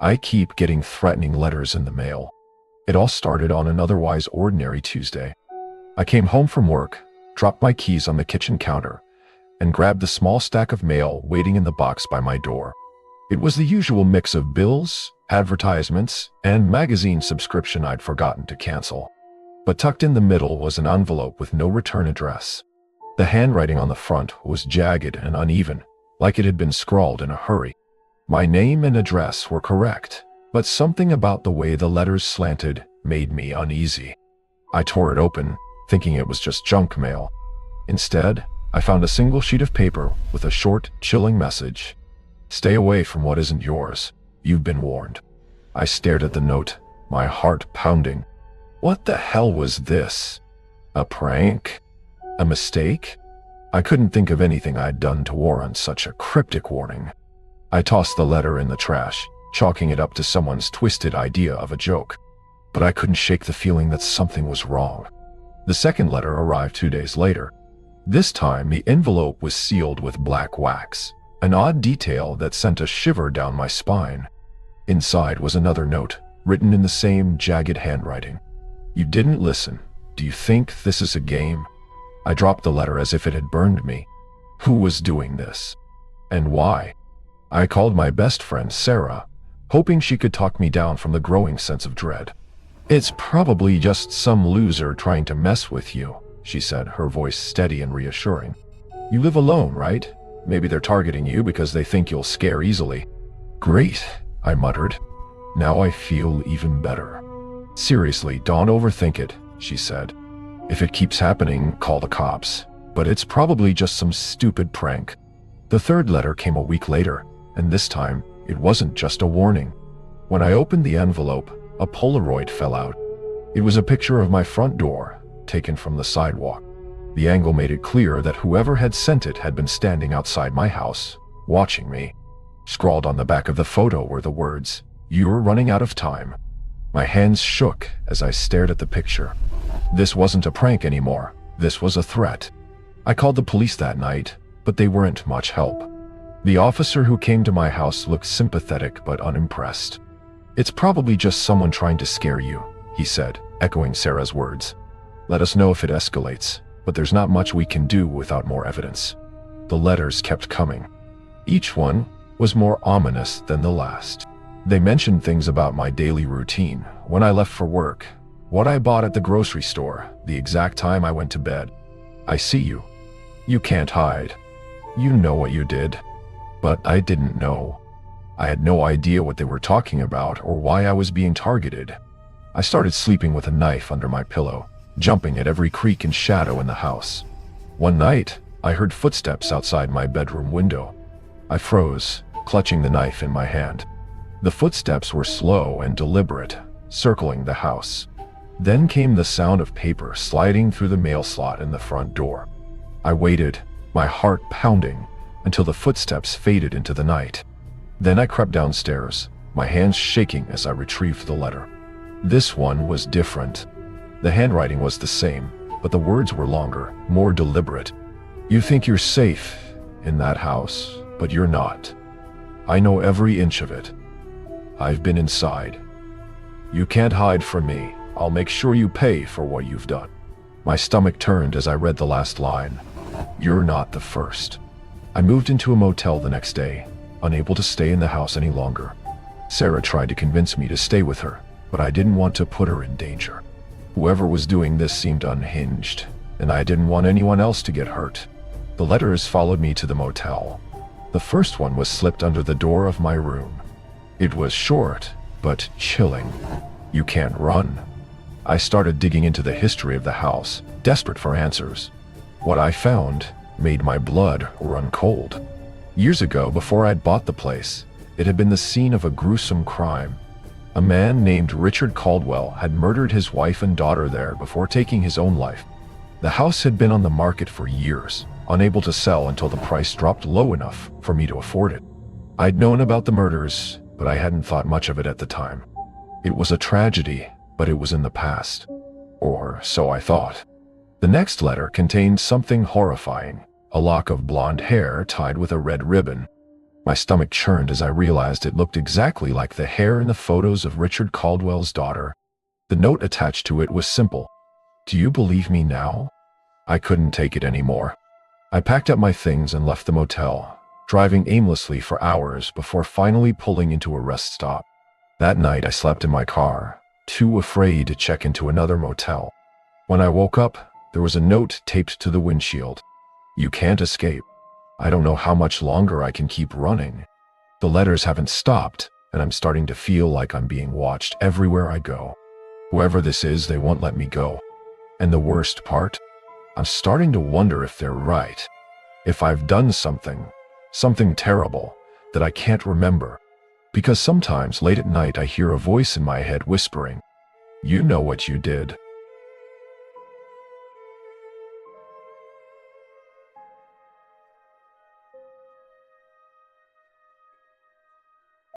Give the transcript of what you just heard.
I keep getting threatening letters in the mail. It all started on an otherwise ordinary Tuesday. I came home from work, dropped my keys on the kitchen counter, and grabbed the small stack of mail waiting in the box by my door. It was the usual mix of bills, advertisements, and magazine subscription I'd forgotten to cancel. But tucked in the middle was an envelope with no return address. The handwriting on the front was jagged and uneven, like it had been scrawled in a hurry. My name and address were correct, but something about the way the letters slanted made me uneasy. I tore it open, thinking it was just junk mail. Instead, I found a single sheet of paper with a short, chilling message. "Stay away from what isn't yours. You've been warned." I stared at the note, my heart pounding. What the hell was this? A prank? A mistake? I couldn't think of anything I'd done to warrant such a cryptic warning. I tossed the letter in the trash, chalking it up to someone's twisted idea of a joke. But I couldn't shake the feeling that something was wrong. The second letter arrived 2 days later. This time, the envelope was sealed with black wax, an odd detail that sent a shiver down my spine. Inside was another note, written in the same jagged handwriting. "You didn't listen. Do you think this is a game?" I dropped the letter as if it had burned me. Who was doing this? And why? I called my best friend Sarah, hoping she could talk me down from the growing sense of dread. "It's probably just some loser trying to mess with you," she said, her voice steady and reassuring. "You live alone, right? Maybe they're targeting you because they think you'll scare easily." "Great," I muttered. "Now I feel even better." "Seriously, don't overthink it," she said. "If it keeps happening, call the cops. But it's probably just some stupid prank." The third letter came a week later, and this time, it wasn't just a warning. When I opened the envelope, a Polaroid fell out. It was a picture of my front door, taken from the sidewalk. The angle made it clear that whoever had sent it had been standing outside my house, watching me. Scrawled on the back of the photo were the words, "You're running out of time." My hands shook as I stared at the picture. This wasn't a prank anymore. This was a threat. I called the police that night, but they weren't much help. The officer who came to my house looked sympathetic but unimpressed. "It's probably just someone trying to scare you," he said, echoing Sarah's words. "Let us know if it escalates, but there's not much we can do without more evidence." The letters kept coming. Each one was more ominous than the last. They mentioned things about my daily routine, when I left for work, what I bought at the grocery store, the exact time I went to bed. "I see you. You can't hide. You know what you did." But I didn't know. I had no idea what they were talking about or why I was being targeted. I started sleeping with a knife under my pillow, jumping at every creak and shadow in the house. One night, I heard footsteps outside my bedroom window. I froze, clutching the knife in my hand. The footsteps were slow and deliberate, circling the house. Then came the sound of paper sliding through the mail slot in the front door. I waited, my heart pounding, until the footsteps faded into the night. Then I crept downstairs, my hands shaking as I retrieved the letter. This one was different. The handwriting was the same, but the words were longer, more deliberate. "You think you're safe in that house, but you're not. I know every inch of it. I've been inside. You can't hide from me. I'll make sure you pay for what you've done." My stomach turned as I read the last line. "You're not the first." I moved into a motel the next day, unable to stay in the house any longer. Sarah tried to convince me to stay with her, but I didn't want to put her in danger. Whoever was doing this seemed unhinged, and I didn't want anyone else to get hurt. The letters followed me to the motel. The first one was slipped under the door of my room. It was short, but chilling. "You can't run." I started digging into the history of the house, desperate for answers. What I found made my blood run cold. Years ago, before I'd bought the place, it had been the scene of a gruesome crime. A man named Richard Caldwell had murdered his wife and daughter there before taking his own life. The house had been on the market for years, unable to sell until the price dropped low enough for me to afford it. I'd known about the murders, but I hadn't thought much of it at the time. It was a tragedy, but it was in the past. Or so I thought. The next letter contained something horrifying, a lock of blonde hair tied with a red ribbon. My stomach churned as I realized it looked exactly like the hair in the photos of Richard Caldwell's daughter. The note attached to it was simple. "Do you believe me now?" I couldn't take it anymore. I packed up my things and left the motel, driving aimlessly for hours before finally pulling into a rest stop. That night I slept in my car, too afraid to check into another motel. When I woke up, there was a note taped to the windshield. "You can't escape. I don't know how much longer I can keep running. The letters haven't stopped, and I'm starting to feel like I'm being watched everywhere I go. Whoever this is, they won't let me go. And the worst part? I'm starting to wonder if they're right. If I've done something terrible, that I can't remember. Because sometimes late at night I hear a voice in my head whispering, 'You know what you did.'